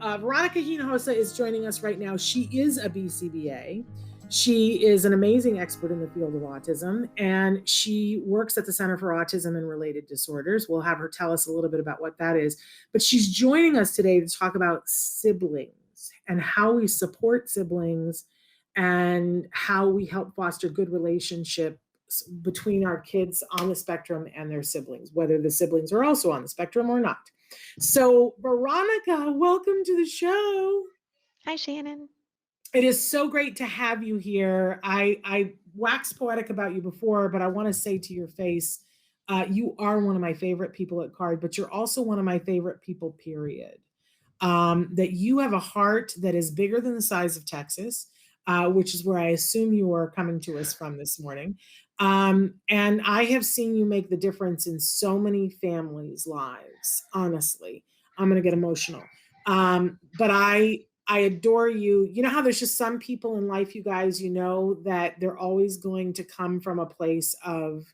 Veronica Hinojosa is joining us right now. She is a BCBA. She is an amazing expert in the field of autism, and she works at the Center for Autism and Related Disorders. We'll have her tell us a little bit about what that is. But she's joining us today to talk about siblings and how we support siblings and how we help foster good relationships between our kids on the spectrum and their siblings, whether the siblings are also on the spectrum or not. So, Veronica, welcome to the show. Hi, Shannon. It is so great to have you here. I waxed poetic about you before, but I want to say to your face, you are one of my favorite people at Card, but you're also one of my favorite people, period. That you have a heart that is bigger than the size of Texas, which is where I assume you are coming to us from this morning. And I have seen you make the difference in so many families' lives, honestly. I'm going to get emotional. But I adore you. You know how there's just some people in life, you guys, you know, that they're always going to come from a place of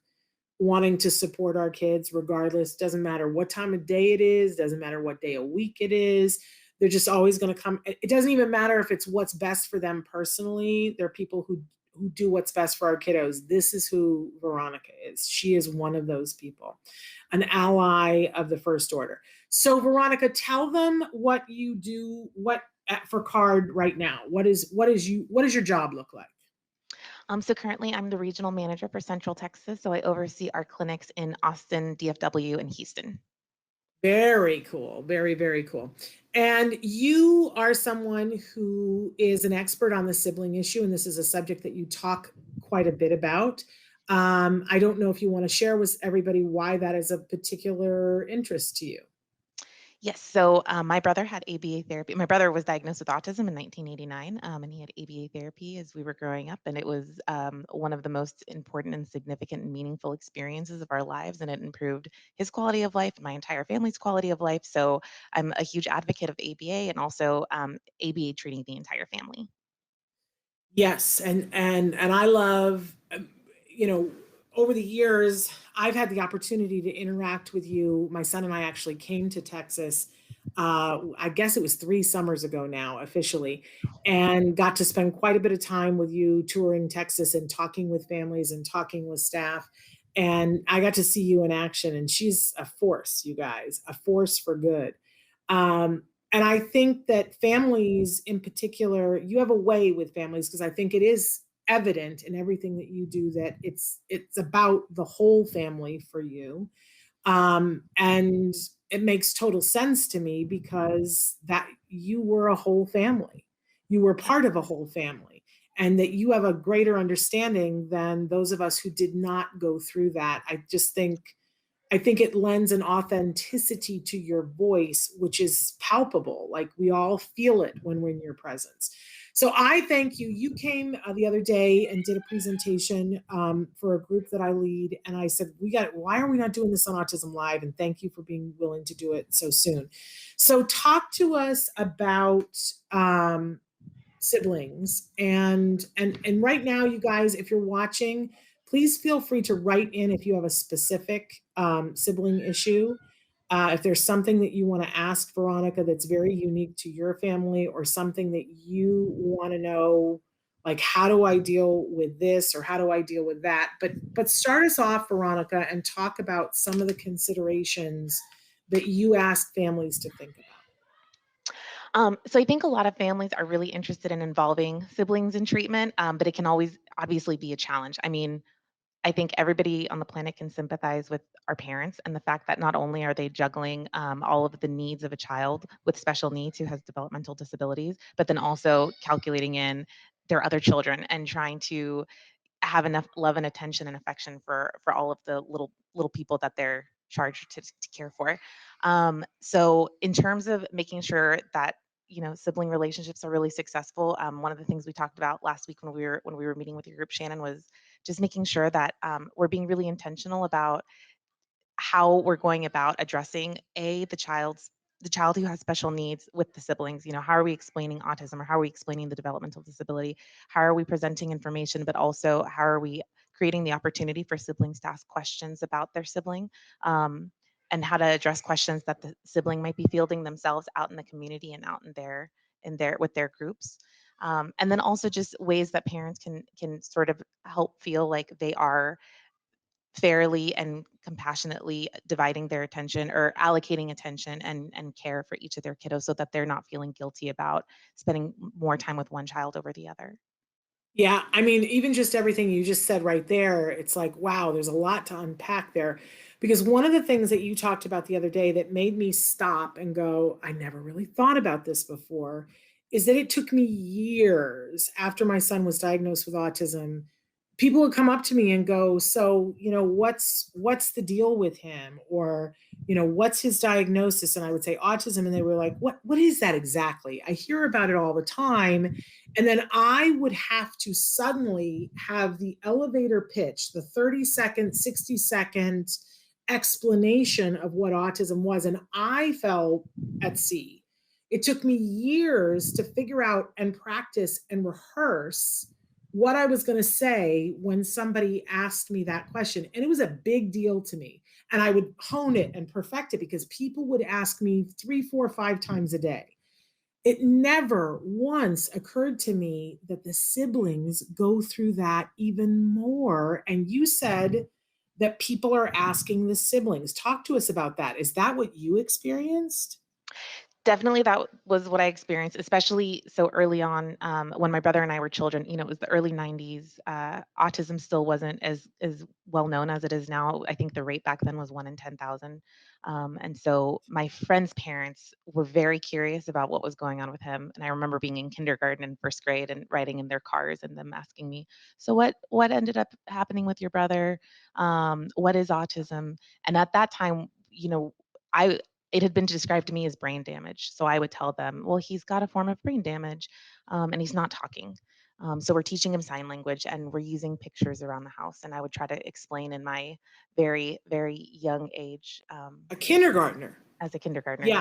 wanting to support our kids regardless. Doesn't matter what time of day it is, doesn't matter what day of week it is. They're just always going to come. It doesn't even matter if it's what's best for them personally. There are people who do what's best for our kiddos. This is who Veronica is. She is one of those people, an ally of the first order. So Veronica, tell them what you do, for Card right now. What does your job look like? So currently I'm the regional manager for Central Texas. So I oversee our clinics in Austin, DFW, and Houston. Very cool. Very, very cool. And you are someone who is an expert on the sibling issue, and this is a subject that you talk quite a bit about. I don't know if you want to share with everybody why that is of particular interest to you. Yes. So my brother had ABA therapy. My brother was diagnosed with autism in 1989, and he had ABA therapy as we were growing up. And it was one of the most important and significant and meaningful experiences of our lives. And it improved his quality of life, my entire family's quality of life. So I'm a huge advocate of ABA and also ABA treating the entire family. Yes, and I love, you know, over the years, I've had the opportunity to interact with you. My son and I actually came to Texas. I guess it was 3 summers ago now, officially, and got to spend quite a bit of time with you touring Texas and talking with families and talking with staff. And I got to see you in action, and she's a force, you guys, a force for good. And I think that families in particular, you have a way with families because I think it is evident in everything that you do that it's about the whole family for you. And it makes total sense to me because that you were a whole family. You were part of a whole family, and that you have a greater understanding than those of us who did not go through that. I think it lends an authenticity to your voice, which is palpable. Like we all feel it when we're in your presence. So I thank you. You came the other day and did a presentation for a group that I lead. And I said, why are we not doing this on Autism Live? And thank you for being willing to do it so soon. So talk to us about siblings and right now, you guys, if you're watching, please feel free to write in if you have a specific sibling issue. If there's something that you want to ask Veronica that's very unique to your family, or something that you want to know, like how do I deal with this or how do I deal with that? But start us off, Veronica, and talk about some of the considerations that you ask families to think about. So I think a lot of families are really interested in involving siblings in treatment, but it can always obviously be a challenge. I mean, I think everybody on the planet can sympathize with our parents and the fact that not only are they juggling all of the needs of a child with special needs who has developmental disabilities, but then also calculating in their other children and trying to have enough love and attention and affection for all of the little people that they're charged to care for. So in terms of making sure that sibling relationships are really successful, one of the things we talked about last week when we were meeting with your group, Shannon, was just making sure that we're being really intentional about how we're going about addressing the child who has special needs with the siblings. How are we explaining autism, or how are we explaining the developmental disability? How are we presenting information, but also how are we creating the opportunity for siblings to ask questions about their sibling? and how to address questions that the sibling might be fielding themselves out in the community and out in their with their groups. And then also just ways that parents can sort of help feel like they are fairly and compassionately dividing their attention or allocating attention and care for each of their kiddos so that they're not feeling guilty about spending more time with one child over the other. Yeah, I mean, even just everything you just said right there, it's like, wow, there's a lot to unpack there. Because one of the things that you talked about the other day that made me stop and go, I never really thought about this before, is that it took me years after my son was diagnosed with autism. People would come up to me and go, so, what's the deal with him? Or, what's his diagnosis? And I would say autism. And they were like, what is that exactly? I hear about it all the time. And then I would have to suddenly have the elevator pitch, the 30-second, 60-second explanation of what autism was. And I fell at sea. It took me years to figure out and practice and rehearse what I was going to say when somebody asked me that question. And it was a big deal to me. And I would hone it and perfect it because people would ask me 3, 4, 5 times a day. It never once occurred to me that the siblings go through that even more. And you said that people are asking the siblings. Talk to us about that. Is that what you experienced? Definitely, that was what I experienced, especially so early on, when my brother and I were children. You know, it was the early '90s. Autism still wasn't as well known as it is now. I think the rate back then was 1 in 10,000, and so my friends' parents were very curious about what was going on with him. And I remember being in kindergarten and first grade and riding in their cars, and them asking me, "So what ended up happening with your brother? What is autism?" And at that time, I it had been described to me as brain damage. So I would tell them, well, he's got a form of brain damage, and he's not talking. So we're teaching him sign language and we're using pictures around the house. And I would try to explain in my very, very young age, A kindergartner. as a kindergartner, Yeah.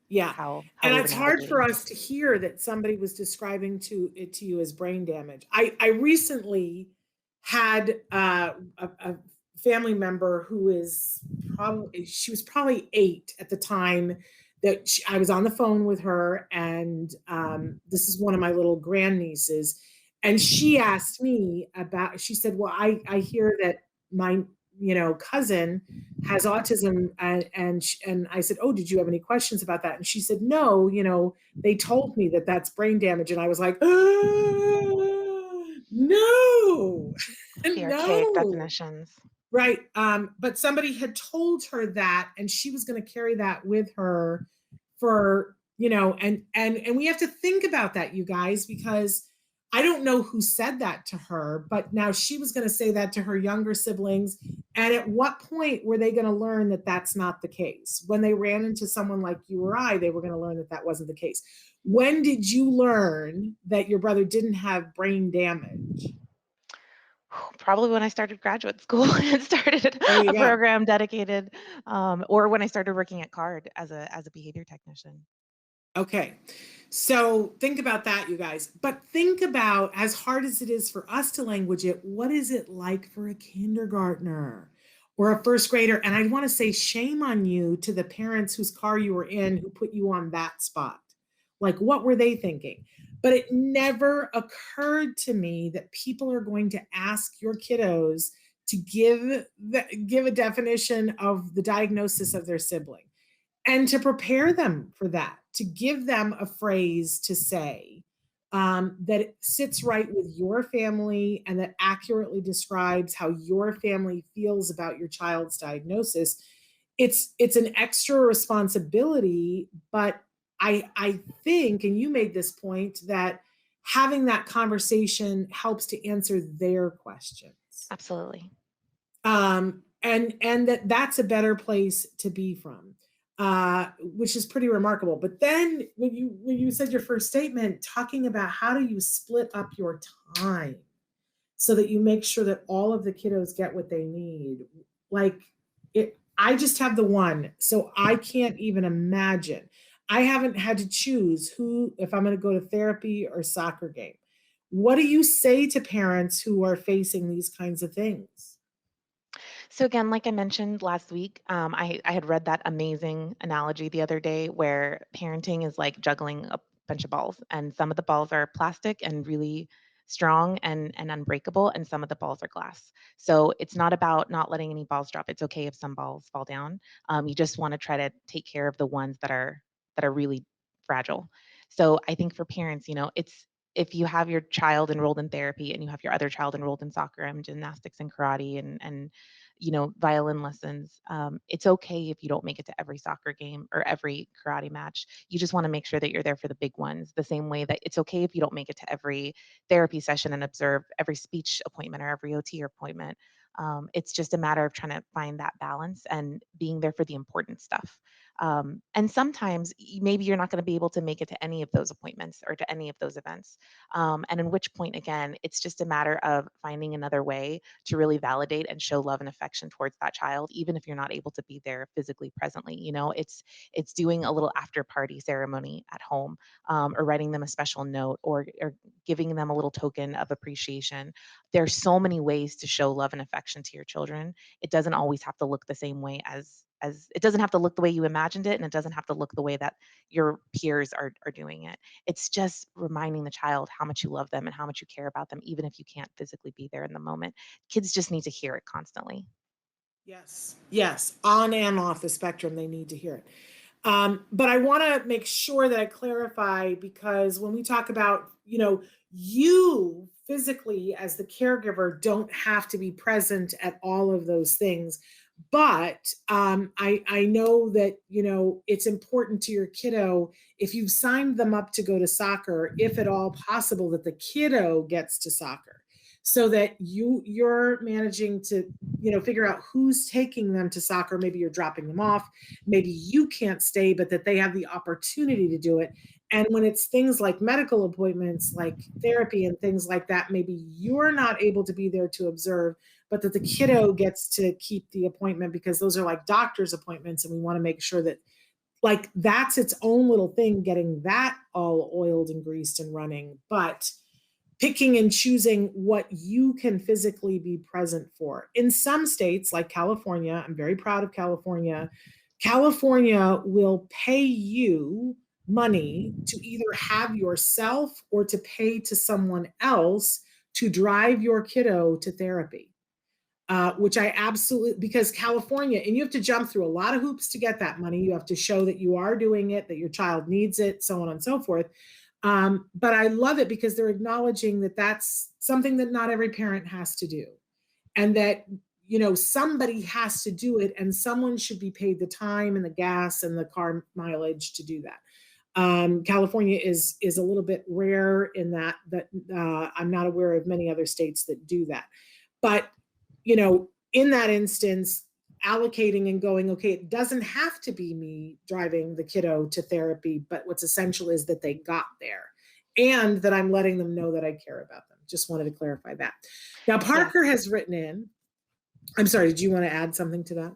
yeah, Yeah. how And we were it's hard for navigating. us to hear that somebody was describing to you as brain damage. I recently had a family member who is probably, she was probably 8 at the time that I was on the phone with her. And this is one of my little grandnieces. And she asked me about, she said, well, I hear that my, cousin has autism, and I said, oh, did you have any questions about that? And she said, no, they told me that that's brain damage. And I was like, no, The archaic no. definitions. Right. But somebody had told her that, and she was going to carry that with her for, and we have to think about that, you guys, because I don't know who said that to her, but now she was going to say that to her younger siblings. And at what point were they going to learn that that's not the case? When they ran into someone like you or I, they were going to learn that that wasn't the case. When did you learn that your brother didn't have brain damage? Probably when I started graduate school and started There you a go. program dedicated, or when I started working at CARD as a behavior technician. Okay. So think about that, you guys. But think about, as hard as it is for us to language it, what is it like for a kindergartner or a first grader? And I want to say shame on you to the parents whose car you were in who put you on that spot. Like, what were they thinking? But it never occurred to me that people are going to ask your kiddos to give a definition of the diagnosis of their sibling and to prepare them for that, to give them a phrase to say that it sits right with your family and that accurately describes how your family feels about your child's diagnosis. It's an extra responsibility, but I think, and you made this point, that having that conversation helps to answer their questions, Absolutely. and that's a better place to be from, which is pretty remarkable. But then when you said your first statement, talking about how do you split up your time so that you make sure that all of the kiddos get what they need, like, it, I just have the one, so I can't even imagine. I haven't had to choose who, if I'm going to go to therapy or soccer game. What do you say to parents who are facing these kinds of things? So again, like I mentioned last week, I had read that amazing analogy the other day where parenting is like juggling a bunch of balls, and some of the balls are plastic and really strong and unbreakable, and some of the balls are glass. So it's not about not letting any balls drop. It's okay if some balls fall down. You just want to try to take care of the ones that are really fragile. So I think for parents, it's if you have your child enrolled in therapy and you have your other child enrolled in soccer and gymnastics and karate and violin lessons. It's okay if you don't make it to every soccer game or every karate match. You just want to make sure that you're there for the big ones, the same way that it's okay if you don't make it to every therapy session and observe every speech appointment or every OT appointment. It's just a matter of trying to find that balance and being there for the important stuff. And sometimes maybe you're not going to be able to make it to any of those appointments or to any of those events. And in which point, again, it's just a matter of finding another way to really validate and show love and affection towards that child, even if you're not able to be there physically presently. It's doing a little after party ceremony at home, or writing them a special note, or giving them a little token of appreciation. There's so many ways to show love and affection to your children. It doesn't always have to look the same way as it doesn't have to look the way you imagined it, and it doesn't have to look the way that your peers are doing it. It's just reminding the child how much you love them and how much you care about them, even if you can't physically be there in the moment. Kids just need to hear it constantly. Yes, yes, on and off the spectrum, they need to hear it. But I want to make sure that I clarify because when we talk about, you physically as the caregiver don't have to be present at all of those things. But I know that, it's important to your kiddo if you've signed them up to go to soccer, if at all possible, that the kiddo gets to soccer so that you're managing to, figure out who's taking them to soccer. Maybe you're dropping them off, maybe you can't stay, but that they have the opportunity to do it. And when it's things like medical appointments, like therapy and things like that, maybe you're not able to be there to observe, but that the kiddo gets to keep the appointment because those are like doctor's appointments. And we want to make sure that, like, that's its own little thing, getting that all oiled and greased and running. But picking and choosing what you can physically be present for. In some states, like California, I'm very proud of California. California will pay you money to either have yourself or to pay to someone else to drive your kiddo to therapy. Which I absolutely, because California, and you have to jump through a lot of hoops to get that money. You have to show that you are doing it, that your child needs it, so on and so forth. But I love it because they're acknowledging that that's something that not every parent has to do. And that, somebody has to do it and someone should be paid the time and the gas and the car mileage to do that. California is a little bit rare in that I'm not aware of many other states that do that. But, in that instance, allocating and going, okay, it doesn't have to be me driving the kiddo to therapy, but what's essential is that they got there and that I'm letting them know that I care about them. Just wanted to clarify that. Now, Yeah, Parker has written in. I'm sorry, did you want to add something to that?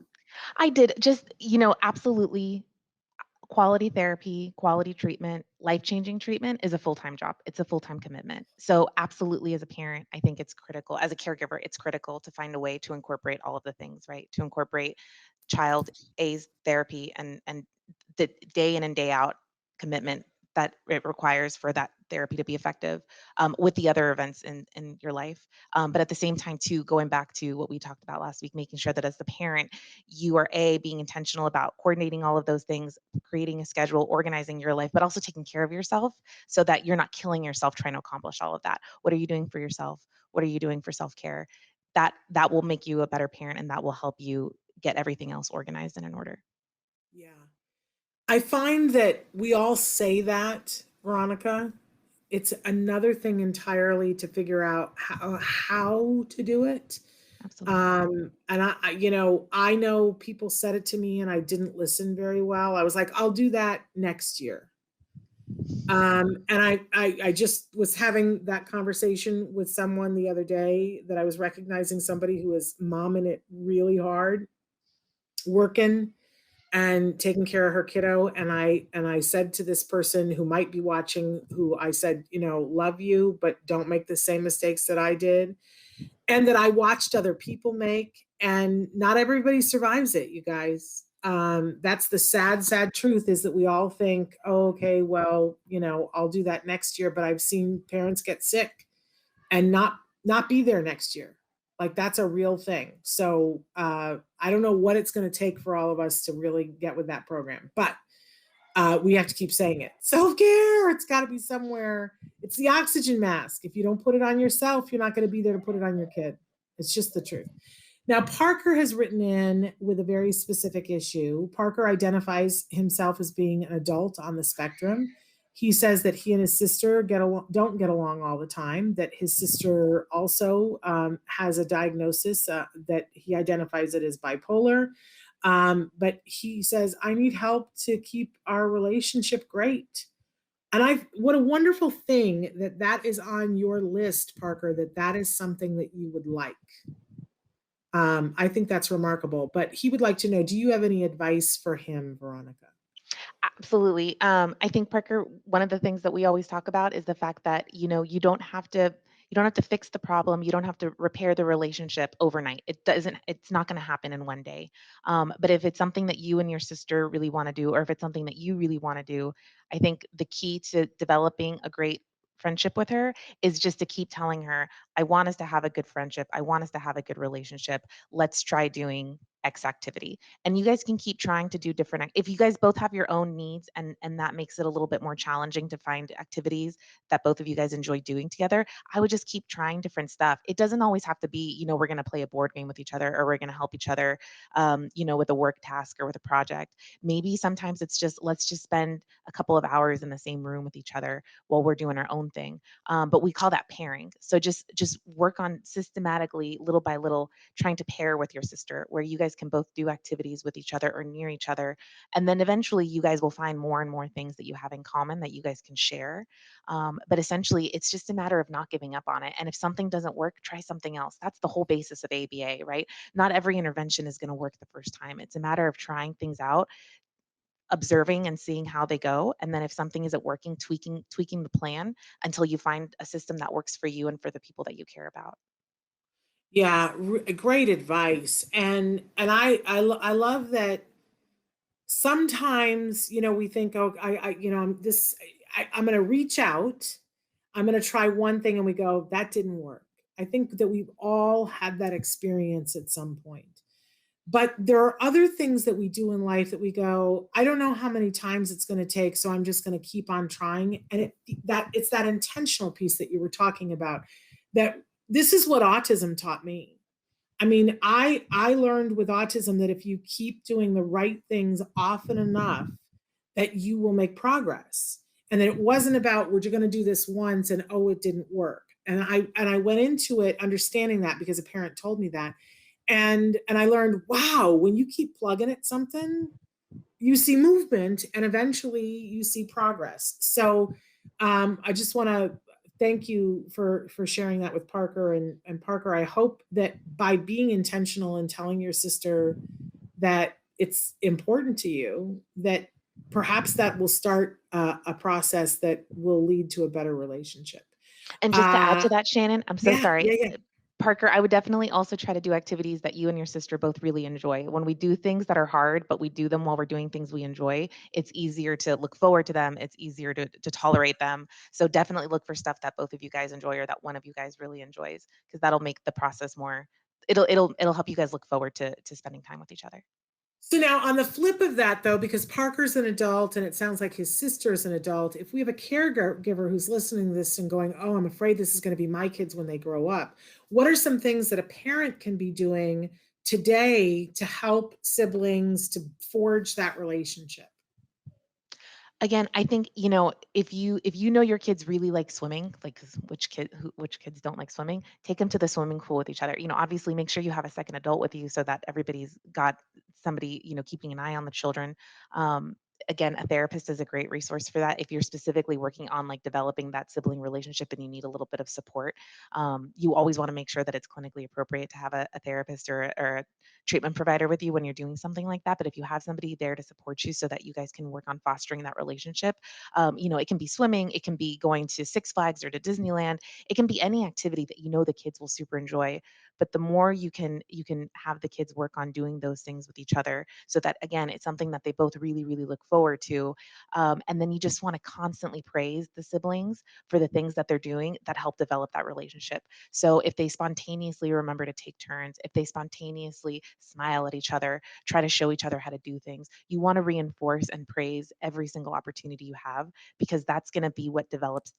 I did. Just, absolutely quality therapy, quality treatment, life-changing treatment is a full-time job. It's a full-time commitment. So absolutely as a parent, I think it's critical. As a caregiver, it's critical to find a way to incorporate all of the things, right? To incorporate child A's therapy and the day in and day out commitment that it requires for that therapy to be effective, with the other events in your life. But at the same time, too, going back to what we talked about last week, making sure that as the parent, you are being intentional about coordinating all of those things, creating a schedule, organizing your life, but also taking care of yourself so that you're not killing yourself trying to accomplish all of that. What are you doing for yourself? What are you doing for self-care? That will make you a better parent, and that will help you get everything else organized and in order. Yeah. I find that we all say that, Veronica. It's another thing entirely to figure out how to do it. Absolutely. And I know people said it to me and I didn't listen very well. I was like, I'll do that next year. And I just was having that conversation with someone the other day that I was recognizing somebody who was momming it really hard, working and taking care of her kiddo. And I said to this person who might be watching, who I said, love you, but don't make the same mistakes that I did. and that I watched other people make, and not everybody survives it, you guys. That's the sad, sad truth is that we all think, oh, okay, well, I'll do that next year. But I've seen parents get sick and not be there next year. Like that's a real thing. So I don't know what it's going to take for all of us to really get with that program, but we have to keep saying it. Self-care, it's got to be somewhere. It's the oxygen mask. If you don't put it on yourself, you're not going to be there to put it on your kid. It's just the truth. Now, Parker has written in with a very specific issue. Parker identifies himself as being an adult on the spectrum. He says that he and his sister don't get along all the time, that his sister also has a diagnosis that he identifies it as bipolar. But he says, I need help to keep our relationship great. And what a wonderful thing that that is on your list, Parker, that is something that you would like. I think that's remarkable, but he would like to know, do you have any advice for him, Veronica? Absolutely. I think Parker, one of the things that we always talk about is the fact that, you don't have to fix the problem. You don't have to repair the relationship overnight. It's not going to happen in one day. But if it's something that you and your sister really want to do, or if it's something that you really want to do, I think the key to developing a great friendship with her is just to keep telling her, I want us to have a good friendship. I want us to have a good relationship. Let's try doing X activity. And you guys can keep trying to do if you guys both have your own needs, and that makes it a little bit more challenging to find activities that both of you guys enjoy doing together. I would just keep trying different stuff. It doesn't always have to be, we're going to play a board game with each other, or we're going to help each other, with a work task or with a project. Maybe sometimes it's just, let's just spend a couple of hours in the same room with each other while we're doing our own thing. But we call that pairing. So just work on systematically, little by little, trying to pair with your sister, where you guys can both do activities with each other or near each other. And then eventually you guys will find more and more things that you have in common that you guys can share. But essentially, it's just a matter of not giving up on it. And if something doesn't work, try something else. That's the whole basis of ABA, right? Not every intervention is going to work the first time. It's a matter of trying things out, observing and seeing how they go, and then if something isn't working, tweaking the plan until you find a system that works for you and for the people that you care about. Yeah, great advice. And I love that sometimes, we think, oh, I'm going to reach out. I'm going to try one thing and we go, that didn't work. I think that we've all had that experience at some point. But there are other things that we do in life that we go, I don't know how many times it's going to take, so I'm just going to keep on trying. And it's that intentional piece that you were talking about. That this is what autism taught me. I mean, I learned with autism that if you keep doing the right things often enough, that you will make progress. And that it wasn't about, we're going to do this once and oh, it didn't work. And I went into it understanding that because a parent told me that. And I learned, wow, when you keep plugging at something, you see movement and eventually you see progress. So I just want to thank you for sharing that with Parker. And Parker, I hope that by being intentional and telling your sister that it's important to you, that perhaps that will start a process that will lead to a better relationship. And just to add Uh, to that, Shannon, I'm so yeah, sorry. yeah, yeah. Parker, I would definitely also try to do activities that you and your sister both really enjoy. When we do things that are hard, but we do them while we're doing things we enjoy, it's easier to look forward to them. It's easier to tolerate them. So definitely look for stuff that both of you guys enjoy or that one of you guys really enjoys, because that'll make the process more, it'll help you guys look forward to spending time with each other. So now on the flip of that though, because Parker's an adult and it sounds like his sister is an adult, if we have a caregiver who's listening to this and going, oh, I'm afraid this is going to be my kids when they grow up, what are some things that a parent can be doing today to help siblings to forge that relationship? Again, I think, if you know your kids really like swimming, like 'cause which kids don't like swimming, take them to the swimming pool with each other. Obviously make sure you have a second adult with you so that everybody's got somebody, keeping an eye on the children. Um, again, a therapist is a great resource for that. If you're specifically working on like developing that sibling relationship and you need a little bit of support, you always want to make sure that it's clinically appropriate to have a therapist or a treatment provider with you when you're doing something like that. But if you have somebody there to support you so that you guys can work on fostering that relationship, it can be swimming, it can be going to Six Flags or to Disneyland, it can be any activity that you know the kids will super enjoy. But the more you can have the kids work on doing those things with each other, so that again, it's something that they both really, really look forward to. And then you just want to constantly praise the siblings for the things that they're doing that help develop that relationship. So if they spontaneously remember to take turns, if they spontaneously smile at each other, try to show each other how to do things, you want to reinforce and praise every single opportunity you have, because that's going to be what develops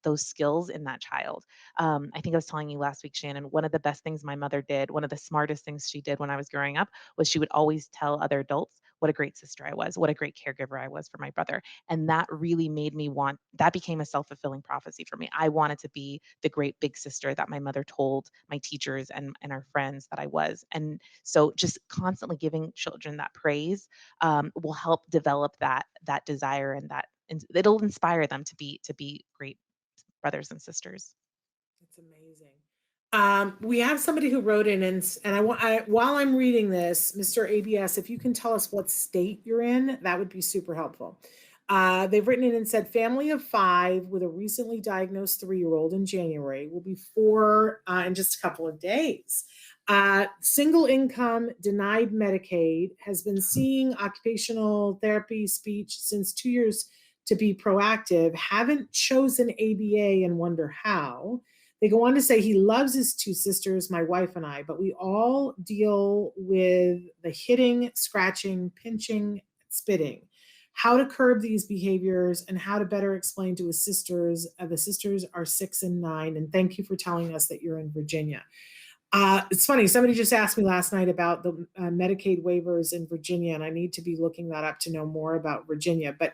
those skills in that child. I think I was telling you last week, Shannon, one of the best things my mother did, one of the smartest things she did when I was growing up, was she would always tell other adults what a great sister I was, what a great caregiver I was for my brother. And that really made me want, that became a self fulfilling prophecy for me. I wanted to be the great big sister that my mother told my teachers and our friends that I was. And so just constantly giving children that praise will help develop that desire, and it'll inspire them to be great brothers and sisters. That's amazing. We have somebody who wrote in, and while I'm reading this, Mr. ABS, if you can tell us what state you're in, that would be super helpful. They've written in and said, family of 5 with a recently diagnosed 3-year-old in January, will be 4 in just a couple of days. Single income, denied Medicaid, has been seeing occupational therapy, speech since 2 years to be proactive, haven't chosen ABA and wonder how. They go on to say he loves his 2 sisters, my wife and I, but we all deal with the hitting, scratching, pinching, spitting. How to curb these behaviors and how to better explain to his sisters. The sisters are 6 and 9. And thank you for telling us that you're in Virginia. It's funny, somebody just asked me last night about the Medicaid waivers in Virginia, and I need to be looking that up to know more about Virginia. But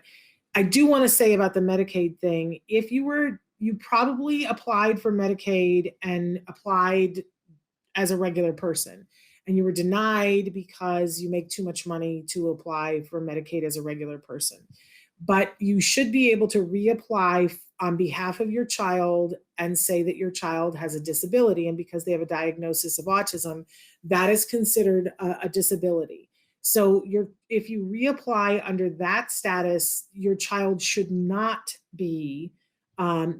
I do want to say about the Medicaid thing, if you probably applied for Medicaid and applied as a regular person, and you were denied because you make too much money to apply for Medicaid as a regular person. But you should be able to reapply on behalf of your child and say that your child has a disability. And because they have a diagnosis of autism, that is considered a disability. So if you reapply under that status, your child should not be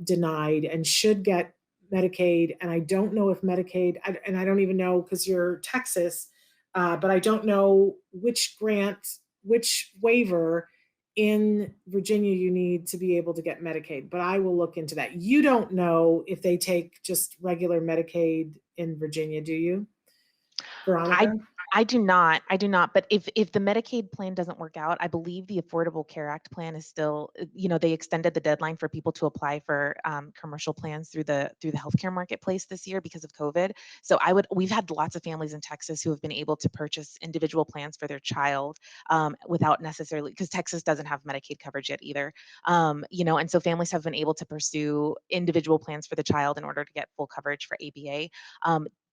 denied and should get Medicaid. And I don't know if Medicaid, and I don't even know because you're Texas, but I don't know which grant, which waiver in Virginia you need to be able to get Medicaid. But I will look into that. You don't know if they take just regular Medicaid in Virginia, do you, I Veronica? I do not. I do not. But if the Medicaid plan doesn't work out, I believe the Affordable Care Act plan is still, they extended the deadline for people to apply for commercial plans through the healthcare marketplace this year because of COVID. So we've had lots of families in Texas who have been able to purchase individual plans for their child without necessarily, because Texas doesn't have Medicaid coverage yet either. And so families have been able to pursue individual plans for the child in order to get full coverage for ABA.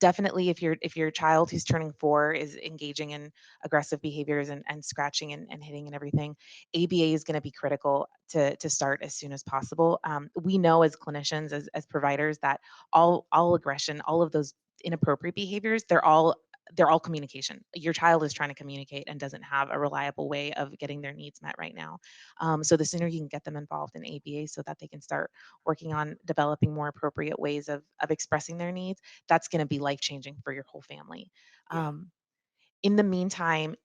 Definitely, if your child who's turning 4 is engaging in aggressive behaviors and scratching and hitting and everything, ABA is going to be critical to start as soon as possible. We know as clinicians, as providers, that all aggression, all of those inappropriate behaviors, they're all communication. Your child is trying to communicate and doesn't have a reliable way of getting their needs met right now. So the sooner you can get them involved in ABA so that they can start working on developing more appropriate ways of expressing their needs, that's going to be life changing for your whole family. Yeah. Um, in the meantime,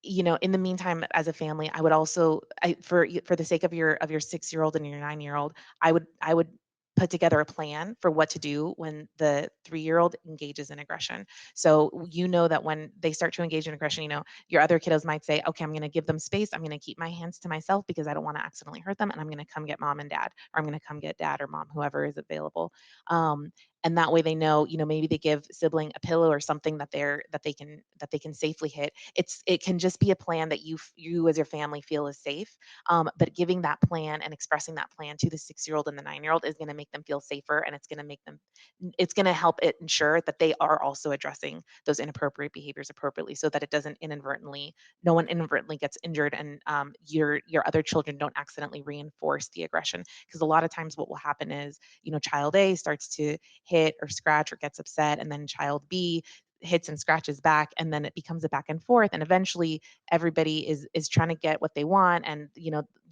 as a family, I would also, for the sake of your 6-year-old and your 9-year-old, I would put together a plan for what to do when the 3-year-old engages in aggression. So you know that when they start to engage in aggression, your other kiddos might say, okay, I'm going to give them space. I'm going to keep my hands to myself because I don't want to accidentally hurt them, and I'm going to come get mom and dad, or I'm going to come get dad or mom, whoever is available. Um, And that way they know, maybe they give sibling a pillow or something that they can safely hit. It can just be a plan that you as your family feel is safe. But giving that plan and expressing that plan to the 6-year-old and the 9-year-old is going to make them feel safer, and it's going to help it ensure that they are also addressing those inappropriate behaviors appropriately, so that it doesn't inadvertently no one inadvertently gets injured, and your other children don't accidentally reinforce the aggression. Because a lot of times what will happen is, child A starts to hit or scratch or gets upset, and then child B hits and scratches back, and then it becomes a back and forth, and eventually everybody is trying to get what they want, and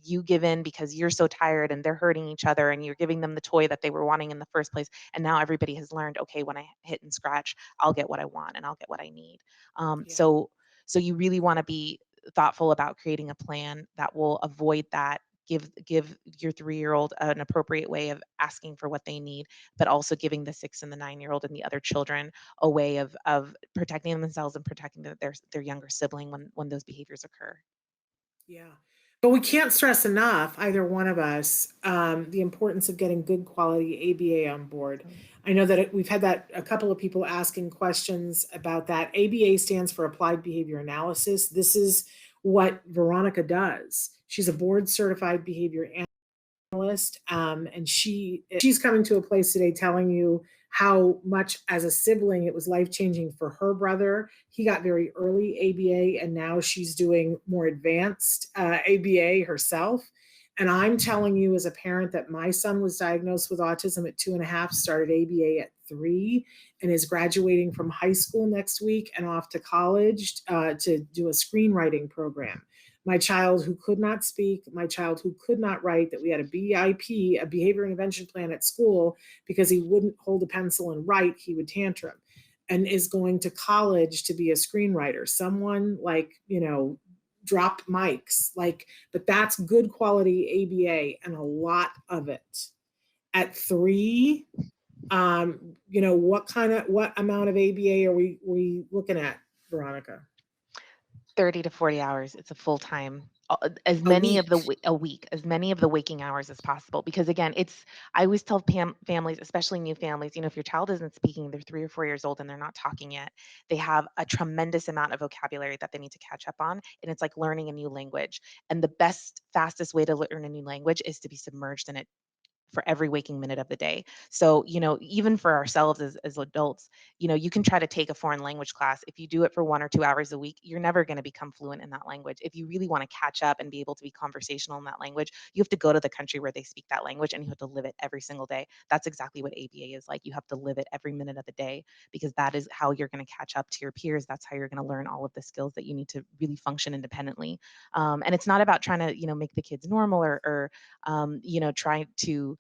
you give in because you're so tired, and they're hurting each other, and you're giving them the toy that they were wanting in the first place, and now everybody has learned, okay, when I hit and scratch, I'll get what I want and I'll get what I need. um, Yeah. so so you really want to be thoughtful about creating a plan that will avoid that. Give your 3-year-old an appropriate way of asking for what they need, but also giving the 6 and the 9-year-old and the other children a way of protecting themselves and protecting their younger sibling when those behaviors occur. Yeah. But we can't stress enough, either one of us, the importance of getting good quality ABA on board. Absolutely. I know that we've had that a couple of people asking questions about that. ABA stands for Applied Behavior Analysis. This is what Veronica does. She's a board certified behavior analyst, and she's coming to a place today telling you how much as a sibling it was life changing for her brother. He got very early ABA, and now she's doing more advanced ABA herself. And I'm telling you, as a parent, that my son was diagnosed with autism at 2.5, started ABA at 3, and is graduating from high school next week and off to college to do a screenwriting program. My child who could not speak, my child who could not write, that we had a BIP, a behavior intervention plan at school, because he wouldn't hold a pencil and write, he would tantrum, and is going to college to be a screenwriter. Someone like, drop mics, like, but that's good quality ABA and a lot of it. At 3, what amount of ABA are we looking at, Veronica? 30 to 40 hours. It's a full time. As A many of week. a week, as many of the waking hours as possible. Because again, I always tell families, especially new families, if your child isn't speaking, they're 3 or 4 years old and they're not talking yet, they have a tremendous amount of vocabulary that they need to catch up on. And it's like learning a new language. And the best, fastest way to learn a new language is to be submerged in it for every waking minute of the day. So, even for ourselves as adults, you can try to take a foreign language class. If you do it for 1 or 2 hours a week, you're never going to become fluent in that language. If you really want to catch up and be able to be conversational in that language, you have to go to the country where they speak that language, and you have to live it every single day. That's exactly what ABA is like. You have to live it every minute of the day, because that is how you're going to catch up to your peers. That's how you're going to learn all of the skills that you need to really function independently. And it's not about trying to, make the kids normal, or trying to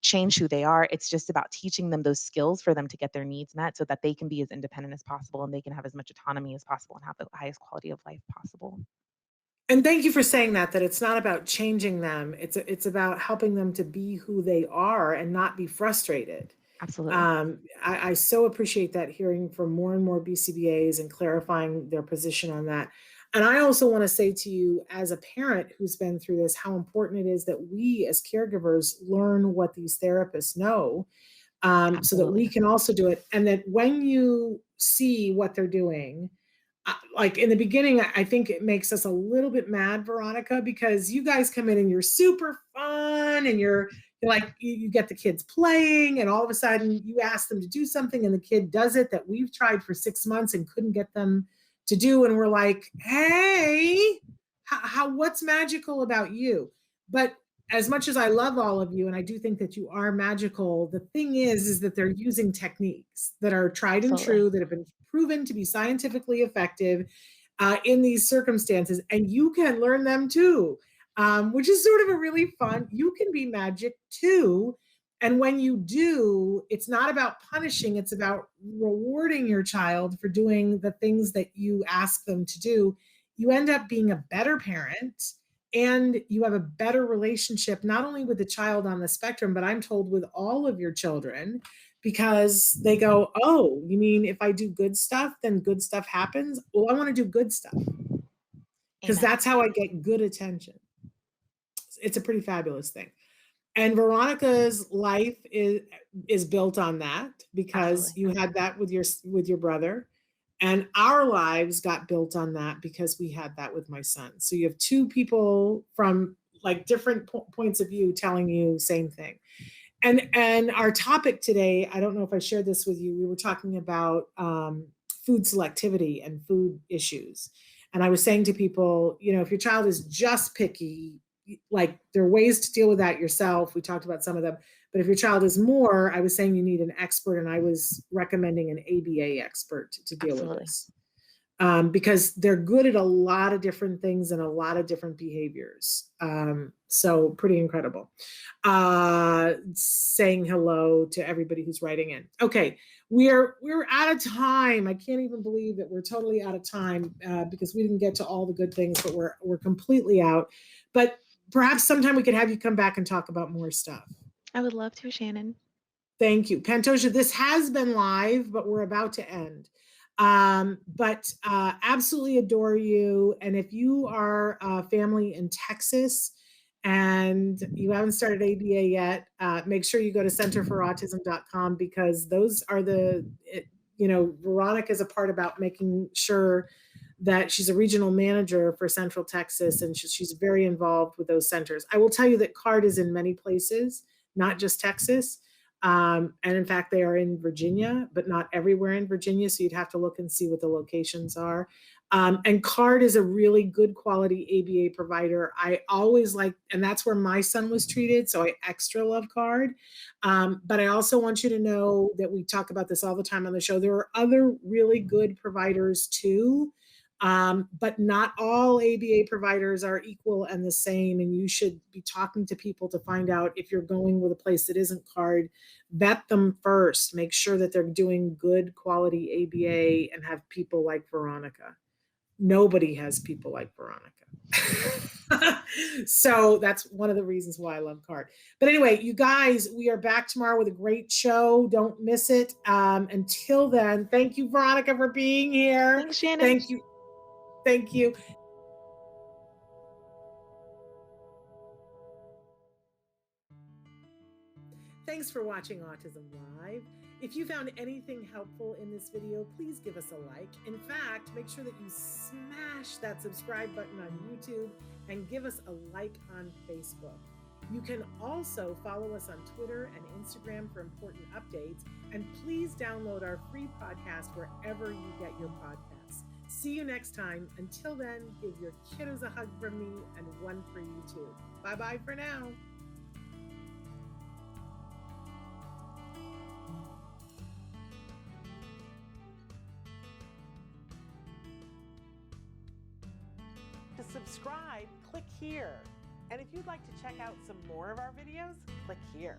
change who they are. It's just about teaching them those skills for them to get their needs met, so that they can be as independent as possible, and they can have as much autonomy as possible and have the highest quality of life possible. And thank you for saying that it's not about changing them. It's about helping them to be who they are and not be frustrated. Absolutely. I so appreciate that, hearing from more and more BCBAs and clarifying their position on that. And I also want to say to you, as a parent who's been through this, how important it is that we as caregivers learn what these therapists know, so that we Absolutely. can also do it. And that when you see what they're doing, like in the beginning, I think it makes us a little bit mad, Veronica, because you guys come in and you're super fun, and you're like, you get the kids playing, and all of a sudden you ask them to do something and the kid does it that we've tried for 6 months and couldn't get them to do. And we're like, hey, what's magical about you? But as much as I love all of you, and I do think that you are magical, the thing is that they're using techniques that are tried and Absolutely. true, that have been proven to be scientifically effective in these circumstances, and you can learn them too, which is sort of a really fun. You can be magic too. And when you do, it's not about punishing, it's about rewarding your child for doing the things that you ask them to do. You end up being a better parent, and you have a better relationship, not only with the child on the spectrum, but I'm told with all of your children, because they go, oh, you mean if I do good stuff, then good stuff happens? Well, I want to do good stuff, because Amen. that's how I get good attention. It's a pretty fabulous thing. And Veronica's life is built on that because Absolutely. you had that with your brother. And our lives got built on that because we had that with my son. So you have two people from like different points of view telling you same thing. And our topic today, I don't know if I shared this with you. We were talking about food selectivity and food issues. And I was saying to people, you know, if your child is just picky, like there are ways to deal with that yourself. We talked about some of them. But if your child is more, I was saying you need an expert, and I was recommending an ABA expert to deal with Absolutely. this. Because they're good at a lot of different things and a lot of different behaviors. So pretty incredible. Saying hello to everybody who's writing in. Okay, we're out of time. I can't even believe that we're totally out of time because we didn't get to all the good things, but we're completely out. But perhaps sometime we could have you come back and talk about more stuff. I would love to, Shannon. Thank you. Pantosha, this has been live, but we're about to end. But absolutely adore you. And if you are a family in Texas and you haven't started ABA yet, make sure you go to centerforautism.com because those are Veronica is a part about making sure that she's a regional manager for Central Texas, and she's very involved with those centers. I will tell you that CARD is in many places, not just Texas. And in fact, they are in Virginia, but not everywhere in Virginia. So you'd have to look and see what the locations are. And CARD is a really good quality ABA provider. I always like, and that's where my son was treated. So I extra love CARD. But I also want you to know that we talk about this all the time on the show. There are other really good providers too. But not all ABA providers are equal and the same. And you should be talking to people to find out if you're going with a place that isn't CARD, vet them first, make sure that they're doing good quality ABA and have people like Veronica. Nobody has people like Veronica. So that's one of the reasons why I love CARD. But anyway, you guys, we are back tomorrow with a great show. Don't miss it. Until then, thank you, Veronica, for being here. Thanks, Shannon. Thank you. Thank you. Thanks for watching Autism Live. If you found anything helpful in this video, please give us a like. In fact, make sure that you smash that subscribe button on YouTube and give us a like on Facebook. You can also follow us on Twitter and Instagram for important updates. And please download our free podcast wherever you get your podcasts. See you next time. Until then, give your kiddos a hug from me and one for you too. Bye-bye for now. To subscribe, click here. And if you'd like to check out some more of our videos, click here.